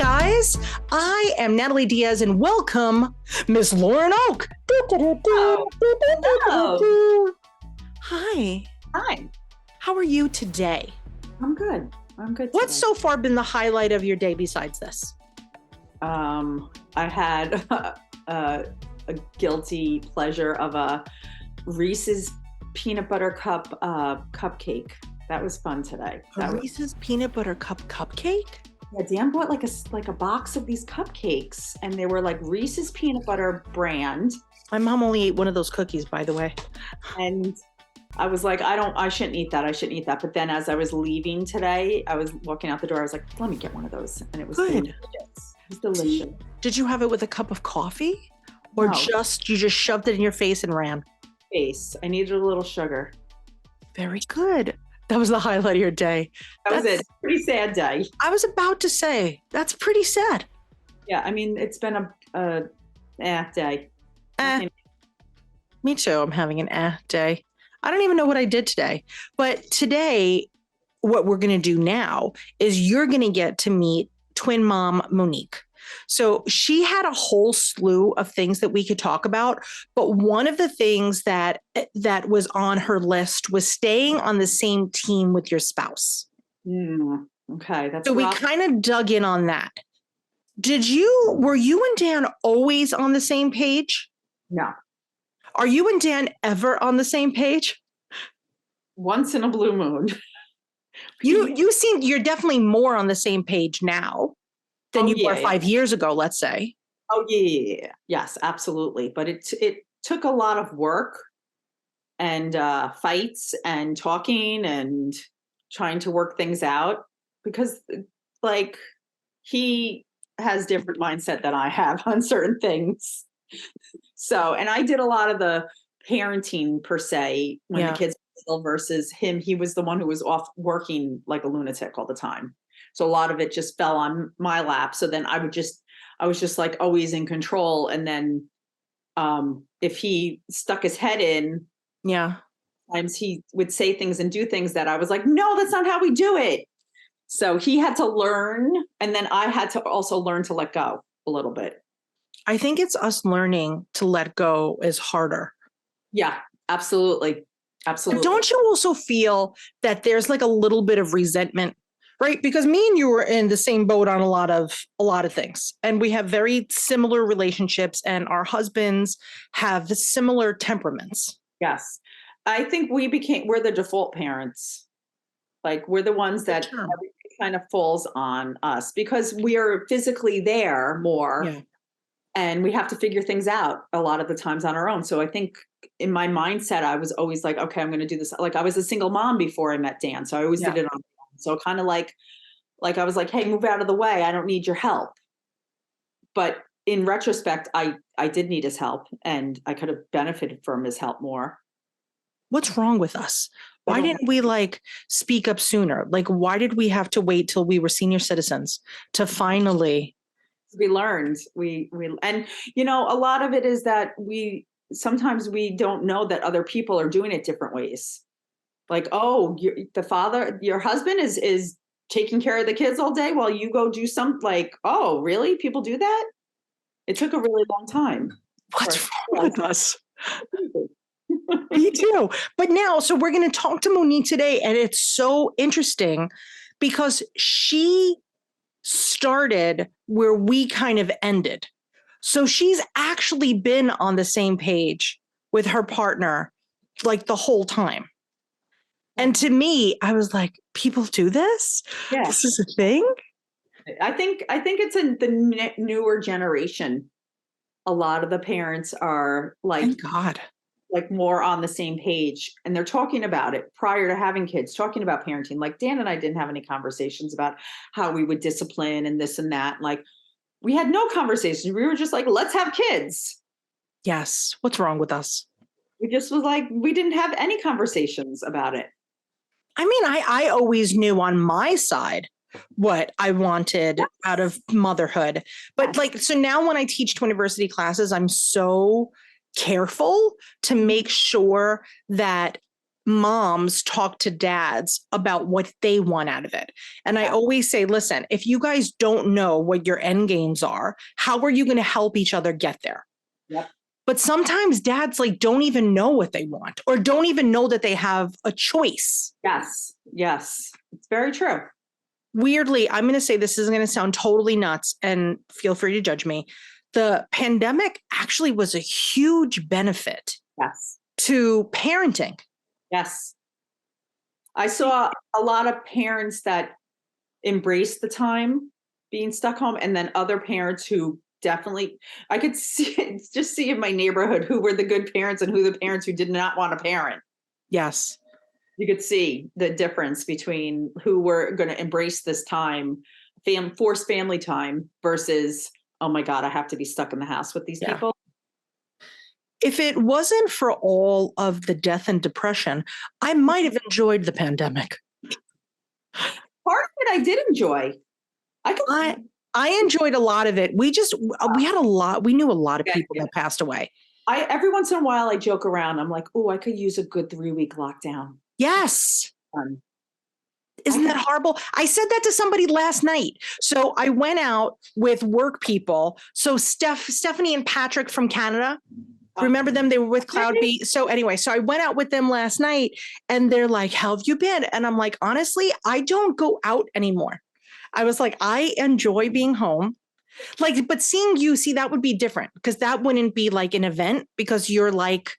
guys. I am Natalie Diaz and welcome Miss Lauren Oak. Hello. Hi. Hi. How are you today? I'm good. What's so far been the highlight of your day besides this? I had a guilty pleasure of a Reese's peanut butter cup cupcake. That was fun today. Reese's peanut butter cup cupcake? Yeah, Dan bought like a box of these cupcakes, and they were like Reese's peanut butter brand. My mom only ate one of those cookies, by the way. And I was like, I shouldn't eat that. But then as I was leaving today, I was walking out the door. I was like, let me get one of those. And it was good. Delicious. It was delicious. Did you have it with a cup of coffee? Or No. you just shoved it in your face and ran? I needed a little sugar. Very good. That was the highlight of your day. That was it. Pretty sad day. I was about to say, that's pretty sad. Yeah, I mean, it's been a day. Me too. I'm having an day. I don't even know what I did today. But today, what we're going to do now is you're going to get to meet twin mom Monique. So she had a whole slew of things that we could talk about. But one of the things that was on her list was staying on the same team with your spouse. Okay. That's so rough. We kind of dug in on that. Were you and Dan always on the same page? No. Are you and Dan ever on the same page? Once in a blue moon. You're definitely more on the same page now than you were 5 years ago, let's say. Oh yeah. Yes, absolutely. But it took a lot of work and fights and talking and trying to work things out because like he has different mindset than I have on certain things. So, and I did a lot of the parenting per se when the kids were little versus him. He was the one who was off working like a lunatic all the time. So a lot of it just fell on my lap. So then I was just like always in control. And then if he stuck his head in, times he would say things and do things that I was like, no, that's not how we do it. So he had to learn. And then I had to also learn to let go a little bit. I think it's us learning to let go is harder. Yeah, absolutely. Absolutely. But don't you also feel that there's like a little bit of resentment, right? Because me and you were in the same boat on a lot of things, and we have very similar relationships, and our husbands have similar temperaments. Yes. I think we're the default parents. Like we're the ones that everything kind of falls on us because we are physically there more. Yeah. And we have to figure things out a lot of the times on our own. So I think in my mindset, I was always like, okay, I'm going to do this. Like I was a single mom before I met Dan. So I always did it on my own. So kind of like I was like, hey, move out of the way. I don't need your help. But in retrospect, I did need his help and I could have benefited from his help more. What's wrong with us? Why didn't we speak up sooner? Like, why did we have to wait till we were senior citizens to finally... We learned, and a lot of it is that sometimes we don't know that other people are doing it different ways. Like, oh, your husband is taking care of the kids all day while you go do something. Like, oh, really? People do that? It took a really long time. What's wrong with us? Me too. But now, so we're going to talk to Monique today, and it's so interesting because she started where we kind of ended. So she's actually been on the same page with her partner like the whole time. And to me, I was like, people do this? Yeah. This is a thing? I think it's in the newer generation. A lot of the parents are like, thank God, like more on the same page, and they're talking about it prior to having kids, talking about parenting. Like Dan and I didn't have any conversations about how we would discipline and this and that. Like we had no conversations. We were just like, let's have kids. Yes. What's wrong with us? We just was like, we didn't have any conversations about it. I mean, I always knew on my side what I wanted out of motherhood. But so now when I teach Twiniversity classes, I'm so careful to make sure that moms talk to dads about what they want out of it. And I always say, listen, if you guys don't know what your end games are, how are you going to help each other get there? Yep. But sometimes dads like don't even know what they want or don't even know that they have a choice. Yes. Yes. It's very true. Weirdly, I'm going to say this is going to sound totally nuts and feel free to judge me. The pandemic actually was a huge benefit Yes. to parenting. Yes. I saw a lot of parents that embraced the time being stuck home, and then other parents who definitely, I could see in my neighborhood who were the good parents and who the parents who did not want to parent. Yes. You could see the difference between who were going to embrace this time, forced family time versus, oh my God, I have to be stuck in the house with these people. If it wasn't for all of the death and depression, I might have enjoyed the pandemic. Part of it I did enjoy. I enjoyed a lot of it. We had a lot. We knew a lot of people that passed away. Every once in a while I joke around. I'm like, oh, I could use a good 3-week lockdown. Yes. Isn't that horrible? I said that to somebody last night. So I went out with work people. So Stephanie and Patrick from Canada, remember them? They were with Cloudbeat. So anyway, so I went out with them last night and they're like, how have you been? And I'm like, honestly, I don't go out anymore. I was like, I enjoy being home. Like, but seeing you, see, that would be different because that wouldn't be like an event because you're like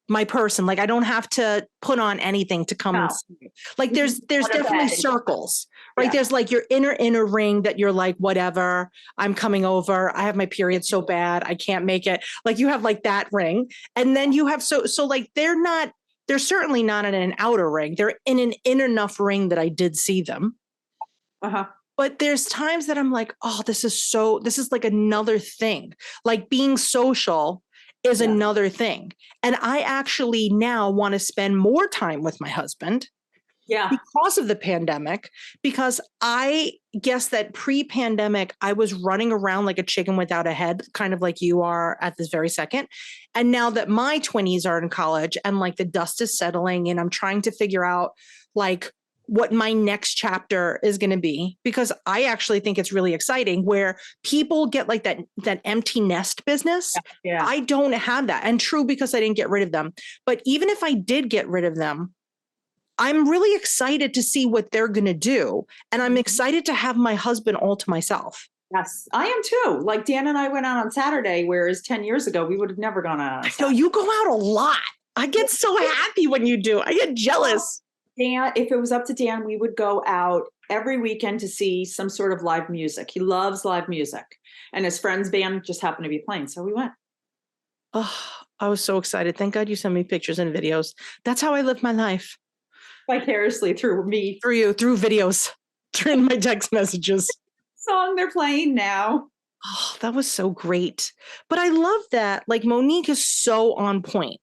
my person. Like, I don't have to put on anything to come and see you. Like, there's definitely circles, right? Yeah. There's like your inner ring that you're like, whatever, I'm coming over. I have my period so bad, I can't make it. Like, you have like that ring. And then you have, so like, they're certainly not in an outer ring. They're in an inner enough ring that I did see them. Uh-huh. But there's times that I'm like, oh, this is like another thing. Like being social is another thing. And I actually now want to spend more time with my husband because of the pandemic, because I guess that pre-pandemic, I was running around like a chicken without a head, kind of like you are at this very second. And now that my 20s are in college and like the dust is settling and I'm trying to figure out like what my next chapter is going to be, because I actually think it's really exciting where people get like that empty nest business. Yeah. I don't have that. And true, because I didn't get rid of them. But even if I did get rid of them, I'm really excited to see what they're going to do. And I'm excited to have my husband all to myself. Yes, I am too. Like Dan and I went out on Saturday, whereas 10 years ago, we would have never gone out. So you go out a lot. I get so happy when you do. I get jealous. Dan, if it was up to Dan, we would go out every weekend to see some sort of live music. He loves live music. And his friend's band just happened to be playing. So we went. Oh, I was so excited. Thank God you sent me pictures and videos. That's how I live my life. Vicariously through me. Through you, through videos, through my text messages. Song they're playing now. Oh, that was so great. But I love that. Like Monique is so on point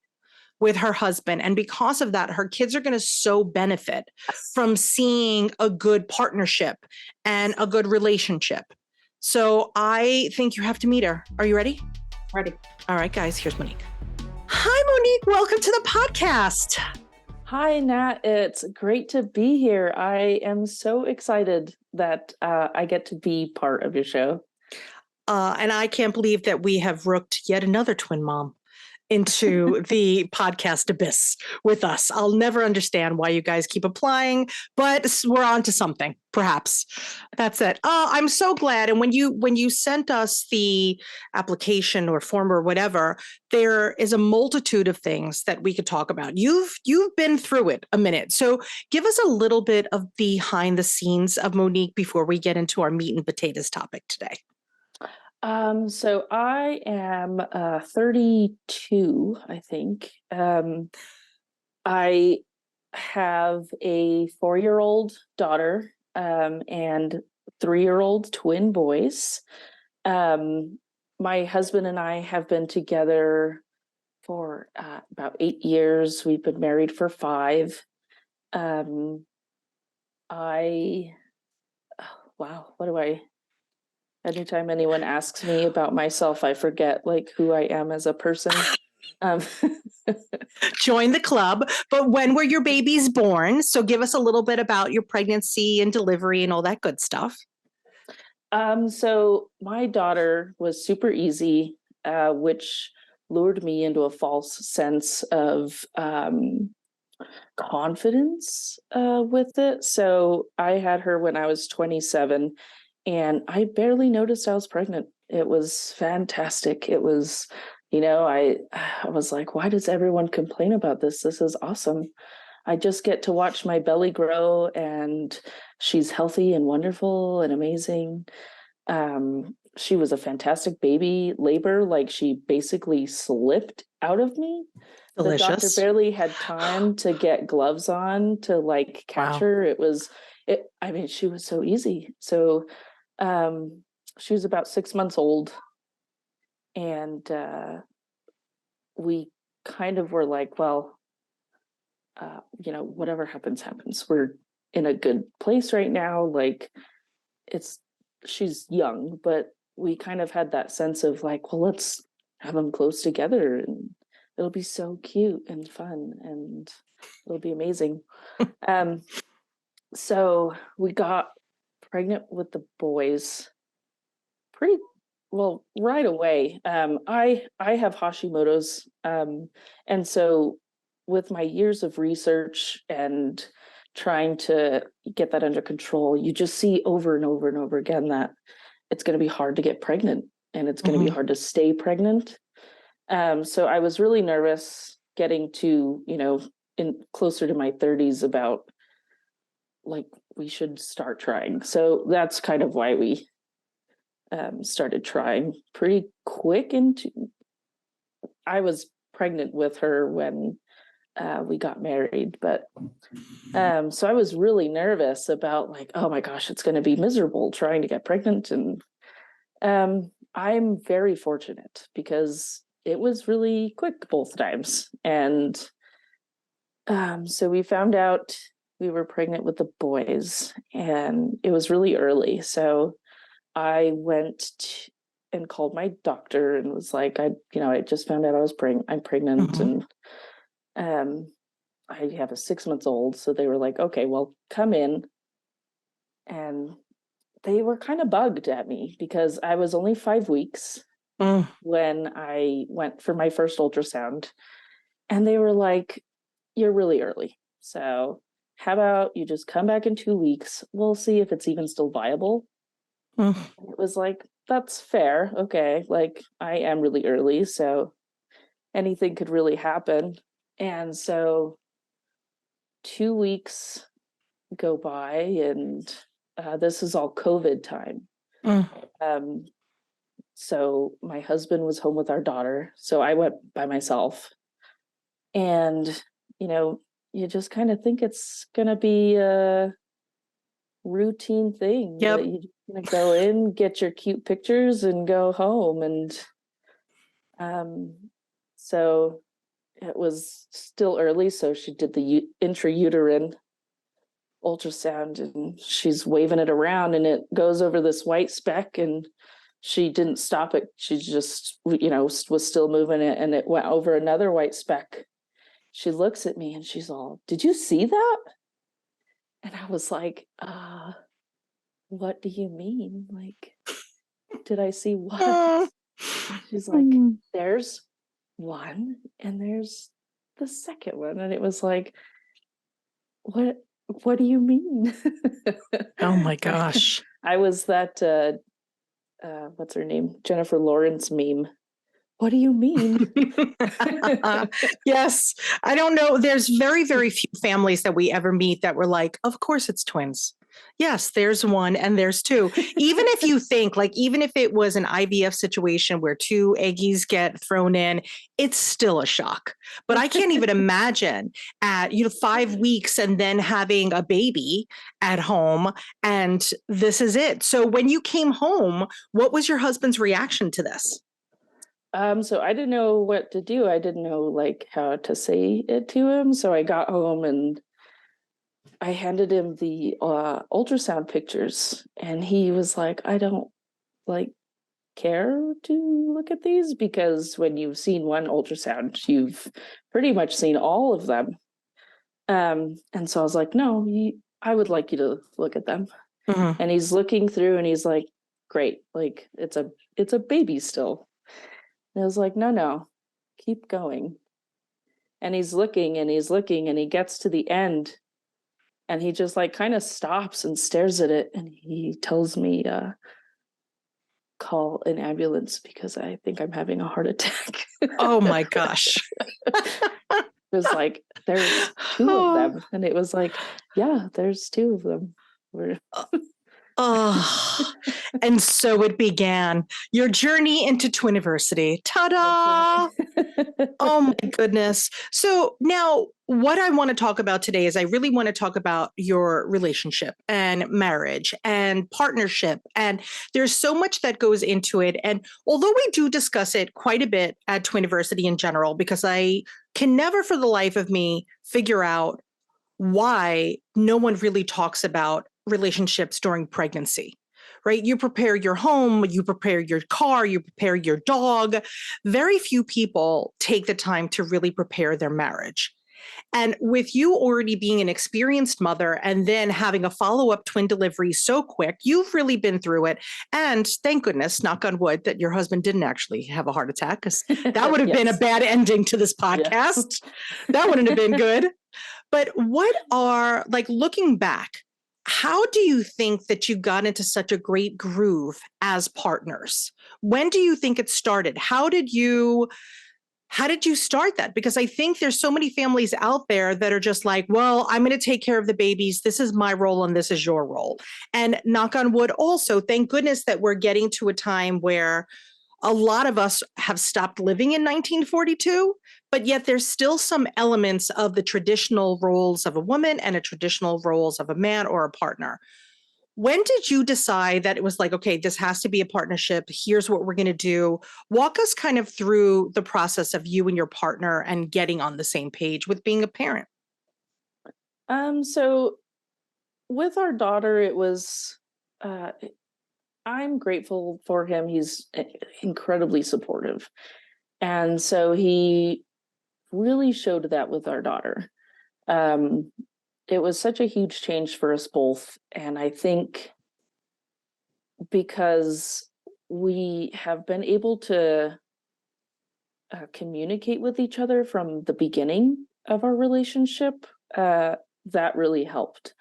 with her husband. And because of that, her kids are going to so benefit from seeing a good partnership and a good relationship. So I think you have to meet her. Are you ready? Ready. All right, guys, here's Monique. Hi, Monique. Welcome to the podcast. Hi, Nat. It's great to be here. I am so excited that I get to be part of your show. And I can't believe that we have rooked yet another twin mom into the podcast abyss with us. I'll never understand why you guys keep applying, but we're on to something, perhaps. That's it. Oh, I'm so glad. And when you sent us the application or form or whatever, there is a multitude of things that we could talk about. You've been through it a minute. So give us a little bit of behind the scenes of Monique before we get into our meat and potatoes topic today. So I am 32, I think. I have a 4-year-old daughter and 3-year-old twin boys. My husband and I have been together for about 8 years. We've been married for 5. Anytime anyone asks me about myself, I forget like who I am as a person. Um, Join the club. But when were your babies born? So give us a little bit about your pregnancy and delivery and all that good stuff. So my daughter was super easy, which lured me into a false sense of confidence with it. So I had her when I was 27, and I barely noticed I was pregnant. It was fantastic. It was, I was like, why does everyone complain about this? This is awesome. I just get to watch my belly grow, and she's healthy and wonderful and amazing. She was a fantastic baby. Labor, like, she basically slipped out of me. The doctor Delicious. barely had time to get gloves on to like catch Wow. her. I mean, she was so easy. So she was about 6 months old, and we kind of were like, well, whatever happens, happens. We're in a good place right now. Like, she's young, but we kind of had that sense of like, well, let's have them close together, and it'll be so cute and fun, and it'll be amazing. So we got pregnant with the boys pretty well right away. I have Hashimoto's, and so with my years of research and trying to get that under control, you just see over and over and over again that it's going to be hard to get pregnant, and it's going to be hard to stay pregnant. So I was really nervous getting to, in closer to my 30s about like, we should start trying. So that's kind of why we started trying pretty quick I was pregnant with her when we got married, but so I was really nervous about like, oh my gosh, it's going to be miserable trying to get pregnant. And I'm very fortunate because it was really quick both times. And so we found out we were pregnant with the boys, and it was really early. So I went and called my doctor and was like, I just found out I'm pregnant, and I have a 6-month-old. So they were like, okay, well, come in. And they were kind of bugged at me because I was only 5 weeks when I went for my first ultrasound. And they were like, you're really early. So how about you just come back in 2 weeks? We'll see if it's even still viable. It was like, that's fair. Okay. Like, I am really early, so anything could really happen. And so 2 weeks go by, and this is all COVID time. So my husband was home with our daughter. So I went by myself. And, you just kind of think it's going to be a routine thing. Yep. That you're going to go in, get your cute pictures, and go home. And so it was still early. So she did the intrauterine ultrasound, and she's waving it around, and it goes over this white speck, and she didn't stop it. She just, was still moving it, and it went over another white speck. She looks at me and she's all, did you see that? And I was like, what do you mean? Like, did I see what? She's like, there's one and there's the second one. And it was like, what do you mean? Oh my gosh. I was that, what's her name? Jennifer Lawrence meme. What do you mean? Yes. I don't know. There's very, very few families that we ever meet that were like, of course it's twins. Yes, there's one and there's two. Even if you think, like, even if it was an IVF situation where 2 eggies get thrown in, it's still a shock. But I can't even imagine at 5 weeks and then having a baby at home, and this is it. So when you came home, what was your husband's reaction to this? So I didn't know what to do. I didn't know like how to say it to him. So I got home and I handed him the ultrasound pictures, and he was like, I don't like, care to look at these? Because when you've seen one ultrasound, you've pretty much seen all of them. And so I was like, no, I would like you to look at them. Mm-hmm. And he's looking through and he's like, great, like it's a baby still. And I was like, no, keep going. And he's looking and he's looking and he gets to the end and he just like kind of stops and stares at it. And he tells me, call an ambulance because I think I'm having a heart attack. Oh my gosh. It was like, there's two of them. And it was like, yeah, there's two of them. Oh, and so it began your journey into Twiniversity. Ta-da! Oh my goodness. So now what I want to talk about today is I really want to talk about your relationship and marriage and partnership. And there's so much that goes into it. And although we do discuss it quite a bit at Twiniversity in general, because I can never for the life of me figure out why no one really talks about relationships during pregnancy, right? You prepare your home, you prepare your car, you prepare your dog. Very few people take the time to really prepare their marriage. And with you already being an experienced mother and then having a follow-up twin delivery so quick, you've really been through it. And thank goodness, knock on wood, that your husband didn't actually have a heart attack, because that would have been a bad ending to this podcast. That wouldn't have been good. But what are, like, looking back, how do you think that you got into such a great groove as partners? When do you think it started? How did you start that? Because I think there's so many families out there that are just like, well, I'm going to take care of the babies. This is my role and this is your role. And knock on wood also, thank goodness that we're getting to a time where a lot of us have stopped living in 1942, but yet there's still some elements of the traditional roles of a woman and a traditional roles of a man or a partner. When did you decide that it was like, okay, this has to be a partnership? Here's what we're going to do. Walk us kind of through the process of you and your partner and getting on the same page with being a parent. So with our daughter, it was, I'm grateful for him. He's incredibly supportive. And so he really showed that with our daughter. It was such a huge change for us both. And I think because we have been able to communicate with each other from the beginning of our relationship, that really helped.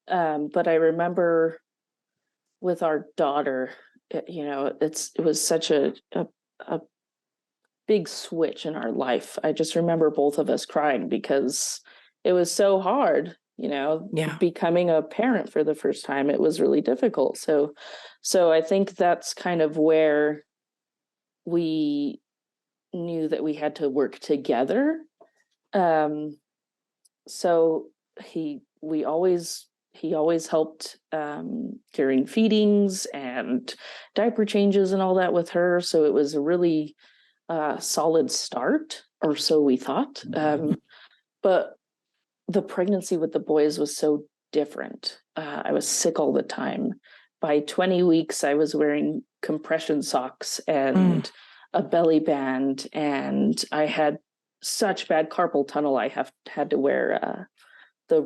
But I remember with our daughter, it was such a big switch in our life. I just remember both of us crying because it was so hard, becoming a parent for the first time. It was really difficult. So I think that's kind of where we knew that we had to work together. So he always helped during feedings and diaper changes and all that with her. So it was a really solid start, or so we thought. But the pregnancy with the boys was so different. I was sick all the time. By 20 weeks, I was wearing compression socks and a belly band, and I had such bad carpal tunnel. I had to wear the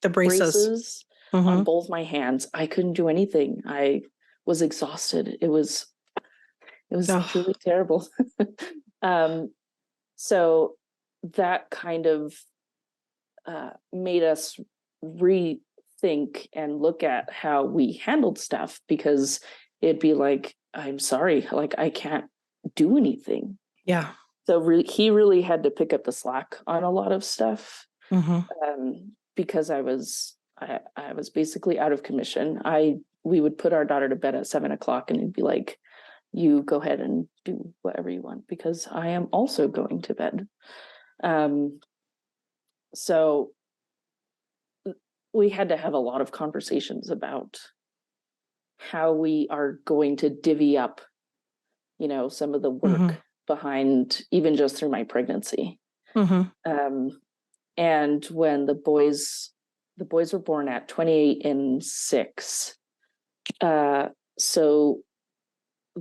braces on both my hands. I couldn't do anything. I was exhausted. It was truly terrible. So that kind of made us rethink and look at how we handled stuff, because it'd be like, I'm sorry, like I can't do anything. Yeah. So he really had to pick up the slack on a lot of stuff, because I was basically out of commission. We would put our daughter to bed at 7:00 and it'd be like, you go ahead and do whatever you want, because I am also going to bed. So we had to have a lot of conversations about how we are going to divvy up, some of the work behind, even just through my pregnancy. And when the boys were born at 28 and 6, so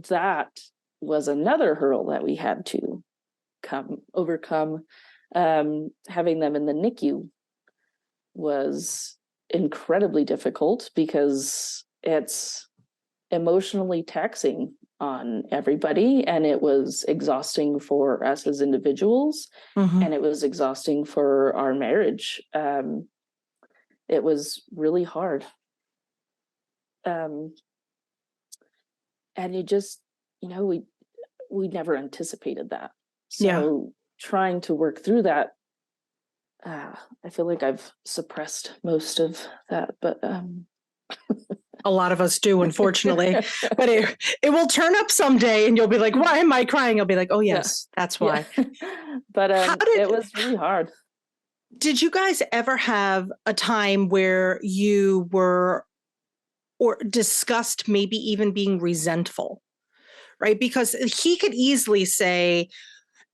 that was another hurdle that we had to overcome. Having them in the NICU was incredibly difficult because it's emotionally taxing on everybody, and it was exhausting for us as individuals, and it was exhausting for our marriage. It was really hard. And you just, we never anticipated that. So trying to work through that, I feel like I've suppressed most of that, but a lot of us do, unfortunately. But it will turn up someday, and you'll be like, "Why am I crying?" I'll be like, "Oh yes, that's why." But it was really hard. Did you guys ever have a time where you were or discussed maybe even being resentful, right? Because he could easily say,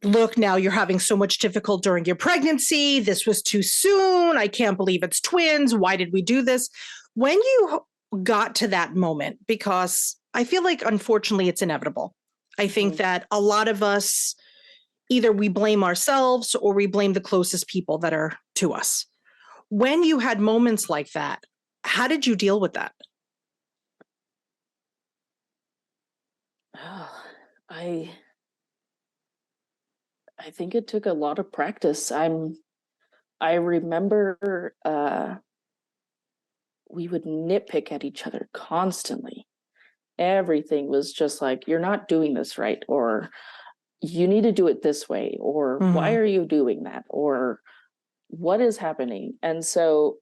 look, now you're having so much difficult during your pregnancy. This was too soon. I can't believe it's twins. Why did we do this? When you got to that moment, because I feel like, unfortunately, it's inevitable. I think that a lot of us, either we blame ourselves or we blame the closest people that are to us. When you had moments like that, how did you deal with that? I think it took a lot of practice. I remember we would nitpick at each other constantly. Everything was just like, you're not doing this right, or you need to do it this way, or why are you doing that, or what is happening? And so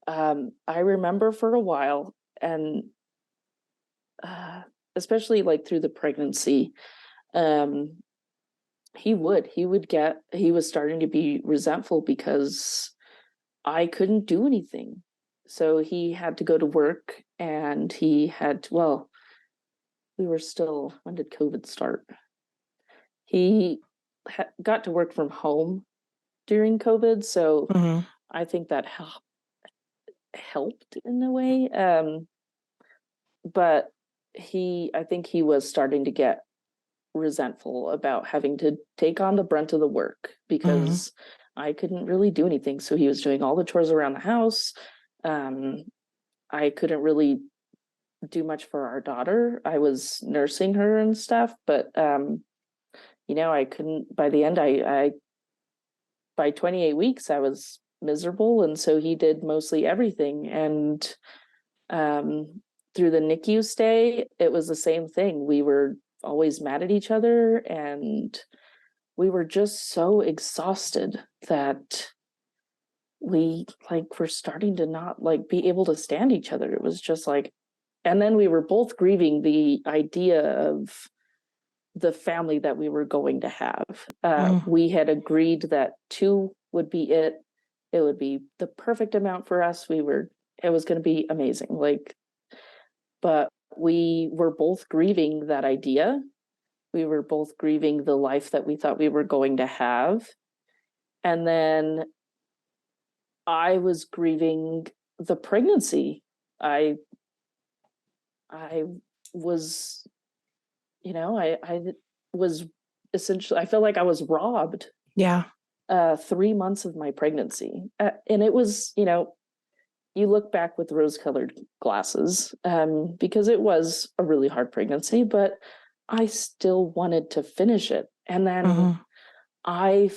I remember for a while, and especially like through the pregnancy, he was starting to be resentful because I couldn't do anything. So he had to go to work, and he had, when did COVID start? He got to work from home during COVID. So I think that helped in a way. But I think he was starting to get resentful about having to take on the brunt of the work because I couldn't really do anything. So he was doing all the chores around the house. I couldn't really do much for our daughter. I was nursing her and stuff, but I couldn't. By the end, by 28 weeks, I was miserable, and so he did mostly everything. And through the NICU stay, it was the same thing. We were always mad at each other, and we were just so exhausted that we were starting to not be able to stand each other. It was just like, and then we were both grieving the idea of the family that we were going to have. We had agreed that 2 would be it. It would be the perfect amount for us. It was going to be amazing. But we were both grieving that idea. We were both grieving the life that we thought we were going to have. And then I was grieving the pregnancy. I was, I was essentially, I felt like I was robbed. Yeah. 3 months of my pregnancy. And it was, you look back with rose-colored glasses, because it was a really hard pregnancy, but I still wanted to finish it. And then I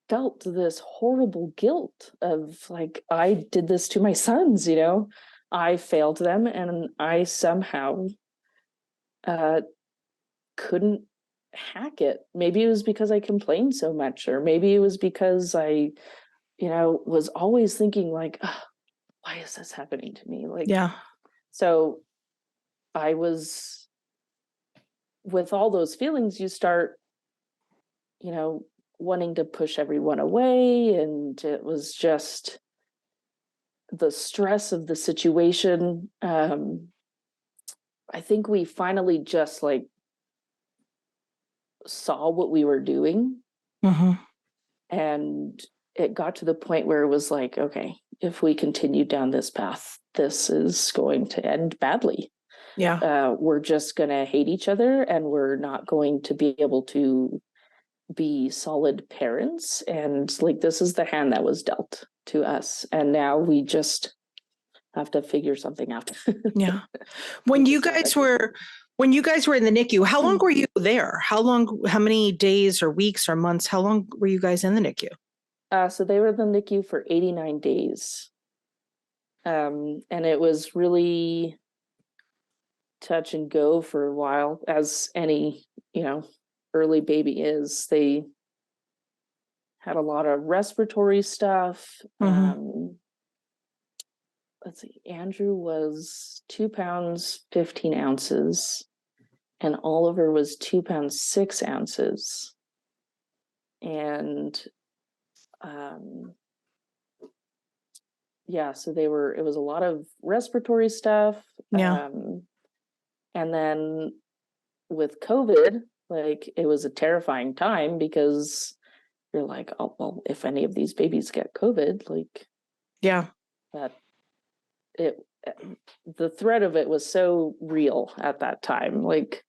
felt this horrible guilt of I did this to my sons, I failed them, and I somehow couldn't hack it. Maybe it was because I complained so much, or maybe it was because I, was always thinking why is this happening to me? So I was, with all those feelings, you start, wanting to push everyone away. And it was just the stress of the situation. I think we finally just saw what we were doing. And it got to the point where it was okay, if we continue down this path, this is going to end badly. Yeah. we're just going to hate each other and we're not going to be able to be solid parents. And like, this is the hand that was dealt to us. And now we just have to figure something out. Yeah. When you guys were in the NICU, how long were you there? How many days or weeks or months? How long were you guys in the NICU? So they were in the NICU for 89 days. And it was really touch and go for a while, as any, early baby is. They had a lot of respiratory stuff. Let's see, Andrew was 2 pounds 15 ounces and Oliver was 2 pounds 6 ounces. And so it was a lot of respiratory stuff. Yeah. And then with COVID, like, it was a terrifying time because you're like, oh, well, if any of these babies get COVID, like, yeah, the threat of it was so real at that time. Like,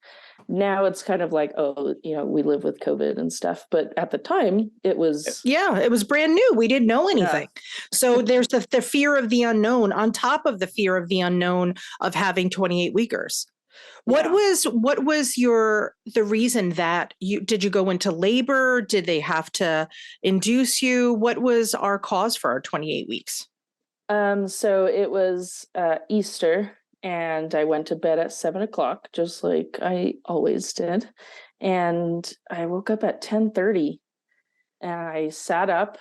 now it's kind of like, oh, we live with COVID and stuff. But at the time it was brand new. We didn't know anything. Yeah. So there's the fear of the unknown on top of the fear of the unknown of having 28 weekers. What was the reason that did you go into labor? Did they have to induce you? What was our cause for our 28 weeks? So it was Easter, and I went to bed at 7:00, just like I always did. And I woke up at 10:30, and I sat up,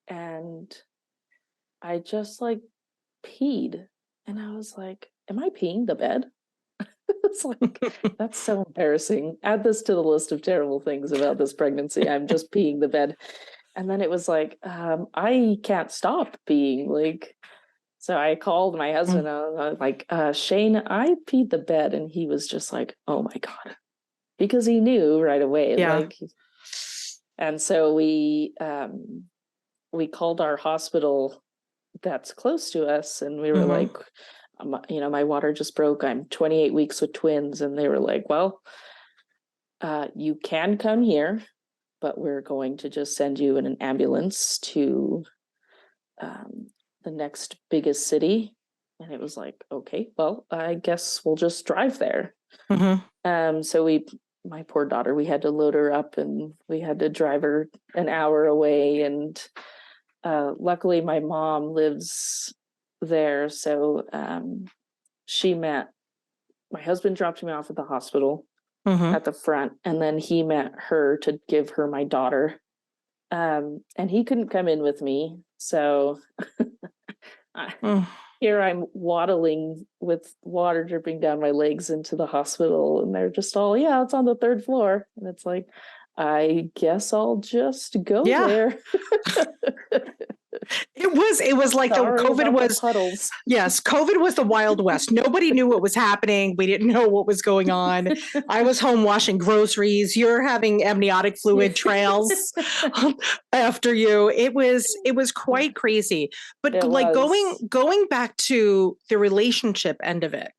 and I just like peed, and I was like, "Am I peeing the bed?" It's like, that's so embarrassing. Add this to the list of terrible things about this pregnancy. I'm just peeing the bed. And then it was like, I can't stop peeing. Like, so I called my husband. I was like, Shane, I peed the bed. And he was just like, oh my God. Because he knew right away. Yeah. Like, and so we called our hospital that's close to us. And we were like, my water just broke. I'm 28 weeks with twins. And they were like, well, you can come here, but we're going to just send you in an ambulance to the next biggest city. And it was like, okay, well, I guess we'll just drive there. So my poor daughter, we had to load her up and we had to drive her an hour away. And luckily my mom lives there. So my husband dropped me off at the hospital at the front, and then he met her to give her my daughter. And he couldn't come in with me. So here I'm waddling with water dripping down my legs into the hospital, and they're just all, yeah, it's on the 3rd floor. And it's like, I guess I'll just go there. It was like COVID was puddles. Yes, COVID was the Wild West. Nobody knew what was happening. We didn't know what was going on. I was home washing groceries. You're having amniotic fluid trails after you. It was quite crazy. But going back to the relationship end of it,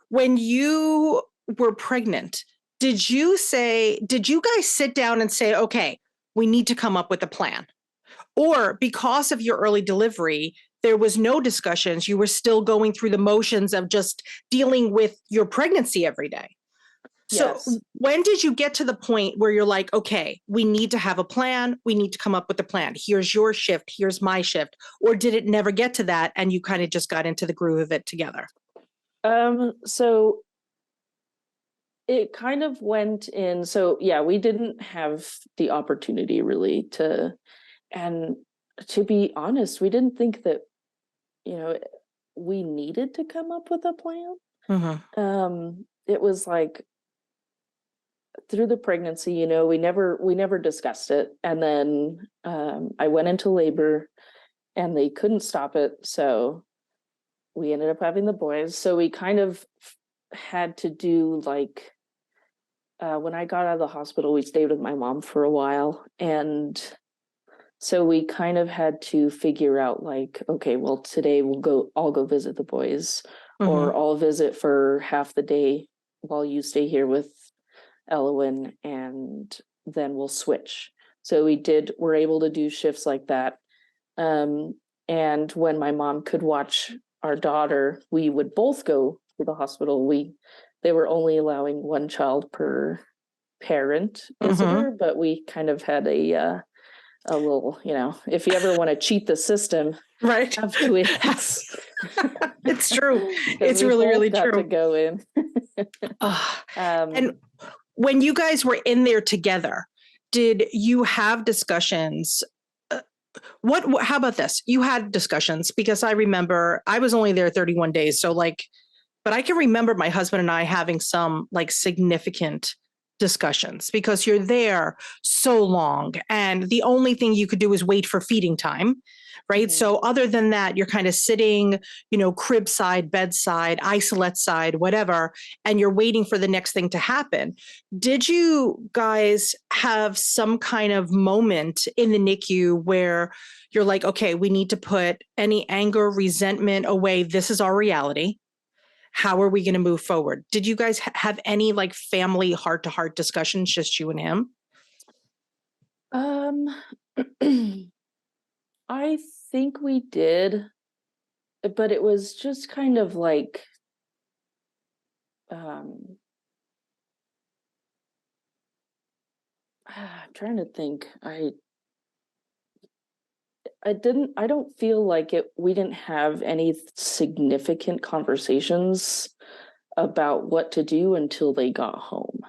when you were pregnant, did you guys sit down and say, okay, we need to come up with a plan? Or because of your early delivery, there was no discussions. You were still going through the motions of just dealing with your pregnancy every day. So when did you get to the point where you're like, okay, we need to have a plan. We need to come up with a plan. Here's your shift. Here's my shift. Or did it never get to that and you kind of just got into the groove of it together? So it kind of went in. So we didn't have the opportunity really and to be honest, we didn't think that, we needed to come up with a plan. It was like through the pregnancy, we never discussed it. And then I went into labor and they couldn't stop it. So we ended up having the boys. So we kind of had to do like, when I got out of the hospital, we stayed with my mom for a while. And so we kind of had to figure out like, okay, well, today I'll go visit the boys, or I'll visit for half the day while you stay here with Elowen, and then we'll switch. So we're able to do shifts like that. And when my mom could watch our daughter, we would both go to the hospital. They were only allowing one child per parent visitor, but we kind of had a little, if you ever want to cheat the system, right? Have twins. It's true. It's really, really true. To go in. And when you guys were in there together, did you have discussions? How about this? You had discussions, because I remember I was only there 31 days. So but I can remember my husband and I having some significant discussions, because you're there so long and the only thing you could do is wait for feeding time. Right. So other than that, you're kind of sitting, crib side, bedside, isolate side, whatever, and you're waiting for the next thing to happen. Did you guys have some kind of moment in the NICU where you're like, okay, we need to put any anger, resentment away. This is our reality. How are we going to move forward? Did you guys have any family heart-to-heart discussions, just you and him? I think we did, but it was just kind of I'm trying to think. I don't feel like we didn't have any significant conversations about what to do until they got home.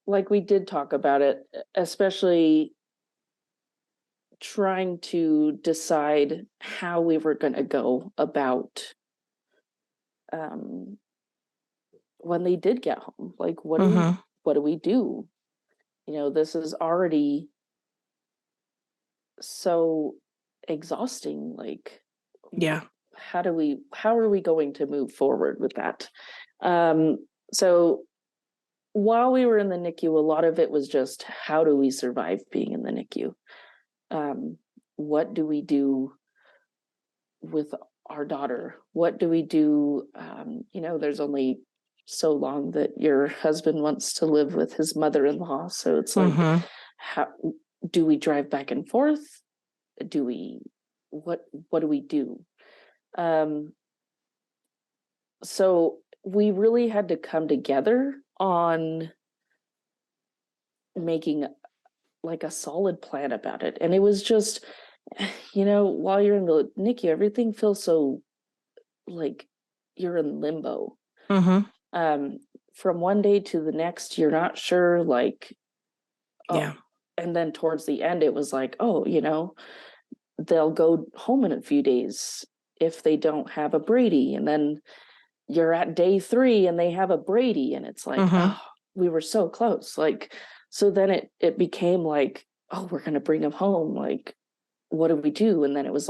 We did talk about it, especially trying to decide how we were going to go about when they did get home. What do we do? This is already so exhausting. How are we going to move forward with that? So while we were in the NICU, a lot of it was just, how do we survive being in the NICU? What do we do with our daughter? What do we do? There's only so long that your husband wants to live with his mother-in-law. So it's how do we drive back and forth? What do we do? So we really had to come together on making a solid plan about it. And it was just, while you're in the NICU, everything feels so you're in limbo. From one day to the next, you're not sure, and then towards the end, it was they'll go home in a few days if they don't have a Brady. And then you're at day 3 and they have a Brady, and it's oh, we were so close. So then it became oh, we're going to bring them home. What do we do? And then it was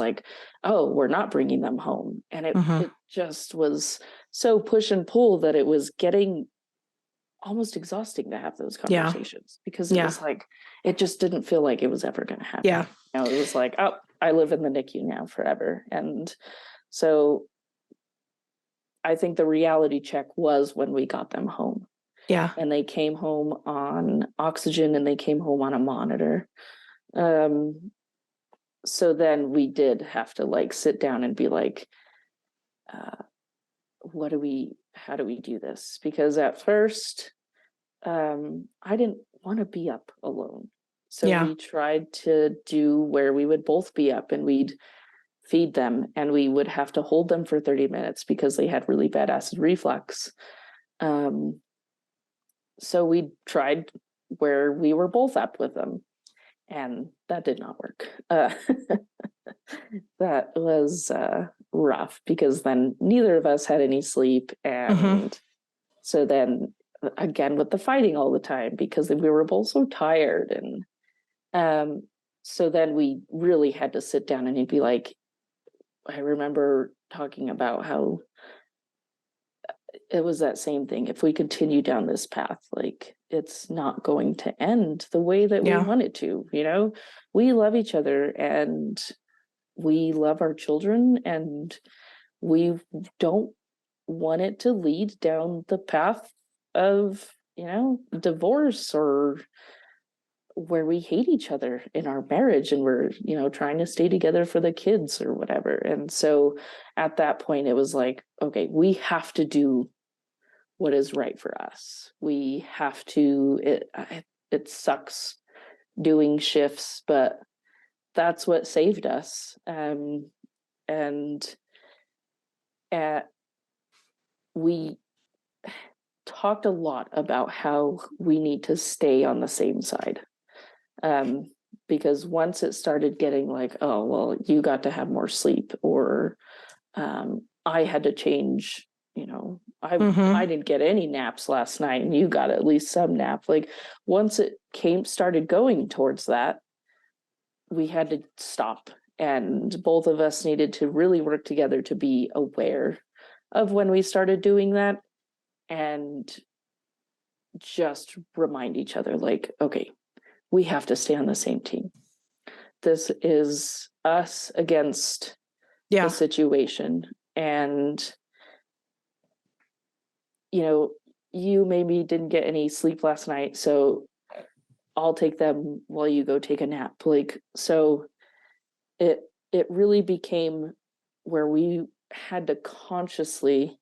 oh, we're not bringing them home. And it just was so push and pull that it was getting almost exhausting to have those conversations, because it was it just didn't feel like it was ever going to happen. Yeah. It was oh, I live in the NICU now forever. And so I think the reality check was when we got them home. Yeah. And they came home on oxygen and they came home on a monitor. So then we did have to sit down and be how do we do this? Because at first, I didn't want to be up alone. So we tried to do where we would both be up and we'd feed them, and we would have to hold them for 30 minutes because they had really bad acid reflux. So we tried where we were both up with them, and that did not work. That was rough, because then neither of us had any sleep. And so then again with the fighting all the time, because we were both so tired. And so then we really had to sit down, and he'd be I remember talking about how it was that same thing. If we continue down this path, it's not going to end the way that we want it to. We love each other, and we love our children, and we don't want it to lead down the path of, divorce, or where we hate each other in our marriage, and we're, trying to stay together for the kids or whatever. And so at that point, it was like, okay, we have to do what is right for us. We have to, it sucks doing shifts, but that's what saved us. And we talked a lot about how we need to stay on the same side. Because once it started getting like, oh, well, you got to have more sleep, or I had to change, I didn't get any naps last night and you got at least some nap. Like, once it started going towards that, we had to stop, and both of us needed to really work together to be aware of when we started doing that, and just remind each other, like, okay, we have to stay on the same team. This is us against the situation. And, you maybe didn't get any sleep last night, so I'll take them while you go take a nap. Like, so it really became where we had to consciously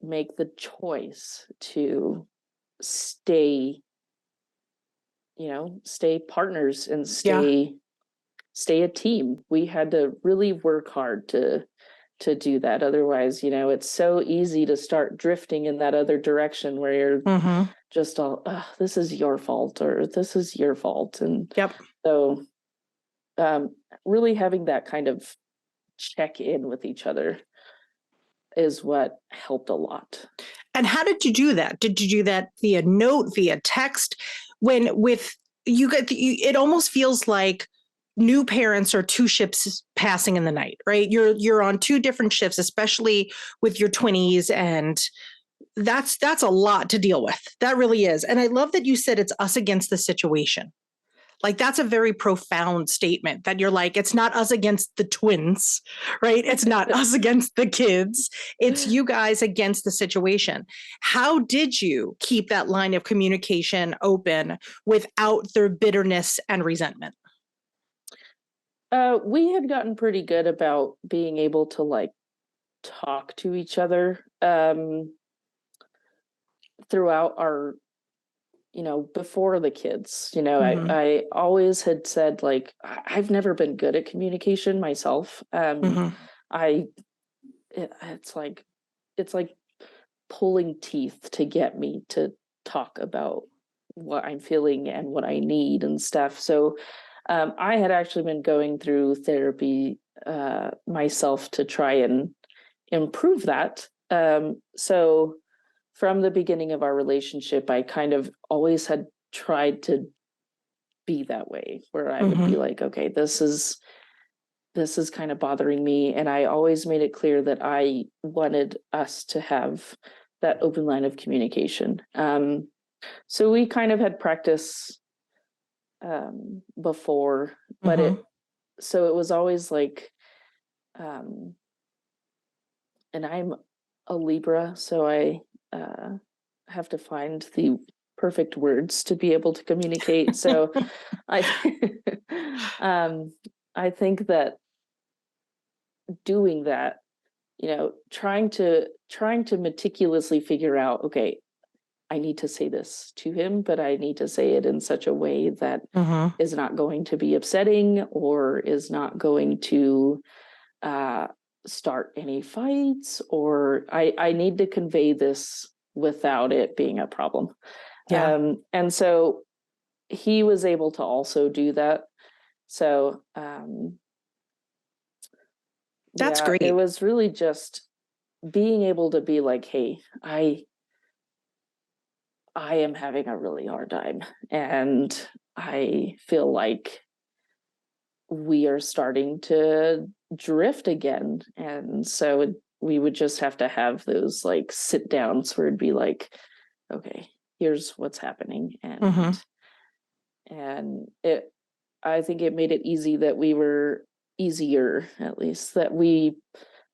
make the choice to stay partners and stay a team. We had to really work hard to do that. Otherwise, it's so easy to start drifting in that other direction where you're just all, this is your fault, or this is your fault. And so really having that kind of check in with each other is what helped a lot. And how did you do that? Did you do that via note, via text? When with you get, it almost feels like new parents are two ships passing in the night, right? You're on two different shifts, especially with your twinnies, and that's a lot to deal with. That really is. And I love that you said it's us against the situation. Like, that's a very profound statement, that you're like, it's not us against the twins, right? It's not us against the kids. It's you guys against the situation. How did you keep that line of communication open without their bitterness and resentment? We had gotten pretty good about being able to like talk to each other throughout our, before the kids. I always had said, like, I've never been good at communication myself. It's like pulling teeth to get me to talk about what I'm feeling and what I need and stuff. So I had actually been going through therapy myself to try and improve that. So from the beginning of our relationship, I kind of always had tried to be that way, where I would be like, okay, this is kind of bothering me. And I always made it clear that I wanted us to have that open line of communication. So we kind of had practice before, but it was always like, and I'm a Libra, so I have to find the perfect words to be able to communicate. So I think that doing that, trying to meticulously figure out, okay, I need to say this to him, but I need to say it in such a way that is not going to be upsetting, or is not going to start any fights, or I need to convey this without it being a problem. And so he was able to also do that. So that's great. It was really just being able to be like, hey, I am having a really hard time, and I feel like we are starting to drift again. And so we would just have to have those like sit downs where it'd be like, okay, here's what's happening. And I think it made it easy that we were easier, at least, that we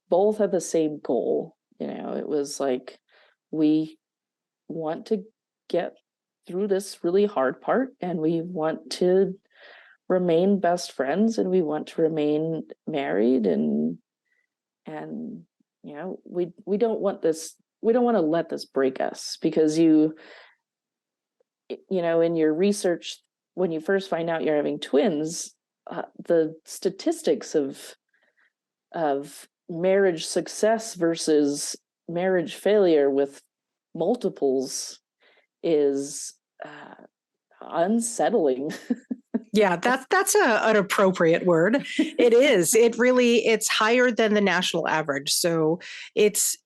both had the same goal. It was like, we want to get through this really hard part, and we want to remain best friends, and we want to remain married, and we don't want to let this break us, because in your research, when you first find out you're having twins, the statistics of marriage success versus marriage failure with multiples is unsettling. Yeah, that's an appropriate word. It is. It's higher than the national average. So it's,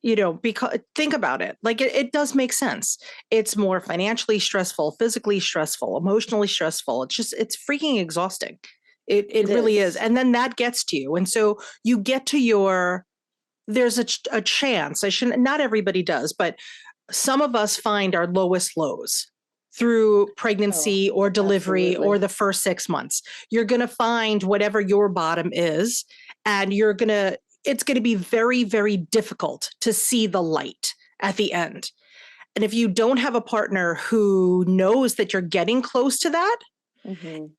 because think about it. Like it does make sense. It's more financially stressful, physically stressful, emotionally stressful. It's freaking exhausting. It really is. And then that gets to you. And so you get to there's a chance. Not everybody does, but some of us find our lowest lows through pregnancy or delivery absolutely. or the first 6 months. You're going to find whatever your bottom is, and it's going to be very, very difficult to see the light at the end. And if you don't have a partner who knows that you're getting close to that,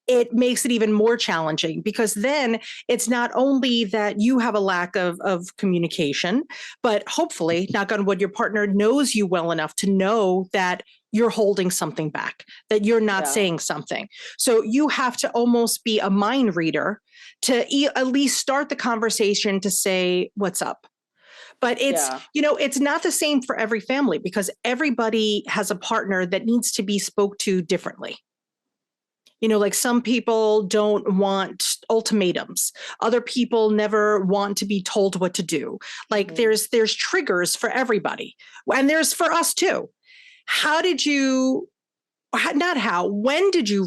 it makes it even more challenging, because then it's not only that you have a lack of communication, but hopefully, knock on wood, your partner knows you well enough to know that you're holding something back, that you're not saying something. So you have to almost be a mind reader to at least start the conversation to say, what's up? But it's not the same for every family, because everybody has a partner that needs to be spoke to differently. Like some people don't want ultimatums. Other people never want to be told what to do. Like there's triggers for everybody. And there's for us too. When did you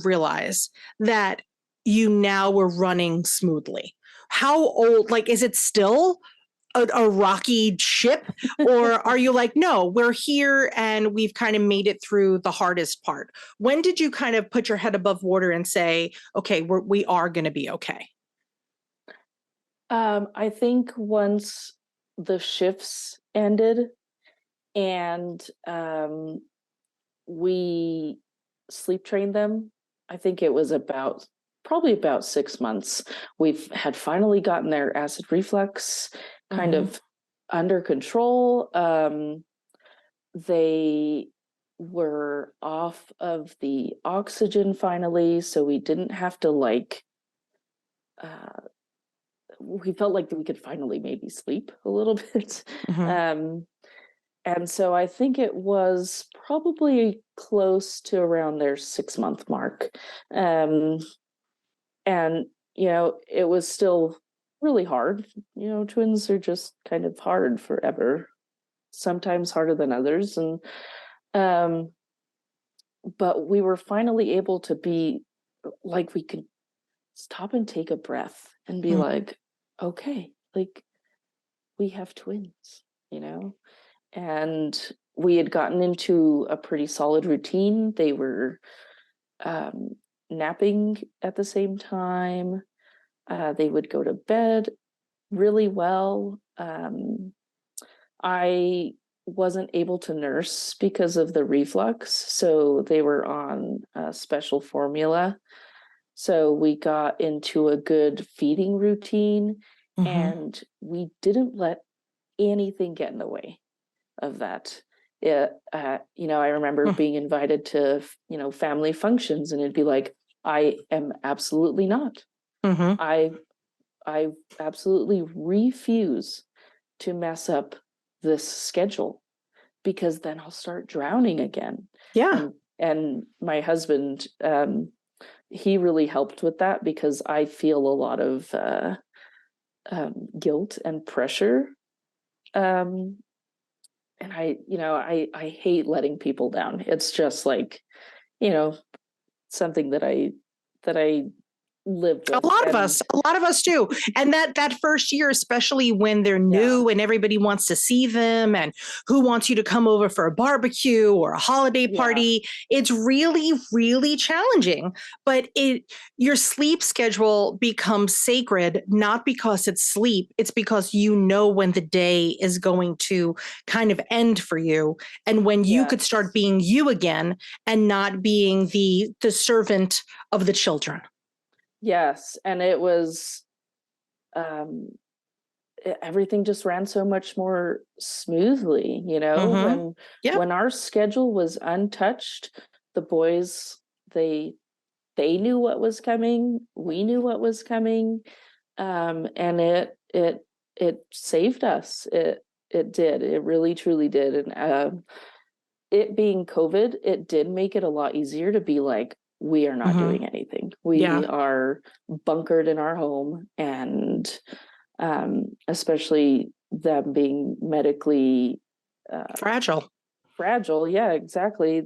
realize that you now were running smoothly? How old, is it still a rocky ship, or are you like, no, we're here and we've kind of made it through the hardest part? When did you kind of put your head above water and say, okay, we are going to be okay? I think once the shifts ended and we sleep trained them, I think it was probably about 6 months. We've had finally gotten their acid reflux kind of under control. They were off of the oxygen finally, so we didn't have to we felt like we could finally maybe sleep a little bit. And so I think it was probably close to around their 6-month mark. And, it was still really hard. Twins are just kind of hard forever, sometimes harder than others. And, but we were finally able to be like, we could stop and take a breath and be like, okay, we have twins, and we had gotten into a pretty solid routine. They were napping at the same time. They would go to bed really well. I wasn't able to nurse because of the reflux, so they were on a special formula. So we got into a good feeding routine, and we didn't let anything get in the way of that. I remember being invited to, family functions, and it'd be like, I am absolutely not. I absolutely refuse to mess up this schedule, because then I'll start drowning again. Yeah. And my husband, he really helped with that, because I feel a lot of guilt and pressure. And I hate letting people down. It's just like, something that I lived with. A lot of us do. And that first year, especially when they're new and everybody wants to see them and who wants you to come over for a barbecue or a holiday party, it's really, really challenging. But your sleep schedule becomes sacred, not because it's sleep, it's because you know when the day is going to kind of end for you and when you could start being you again and not being the servant of the children. Yes. And it was, everything just ran so much more smoothly, when our schedule was untouched, the boys, they knew what was coming. We knew what was coming. And it saved us. It did. It really, truly did. And, it being COVID, it did make it a lot easier to be like, we are not doing anything. We are bunkered in our home, and especially them being medically fragile. Yeah, exactly.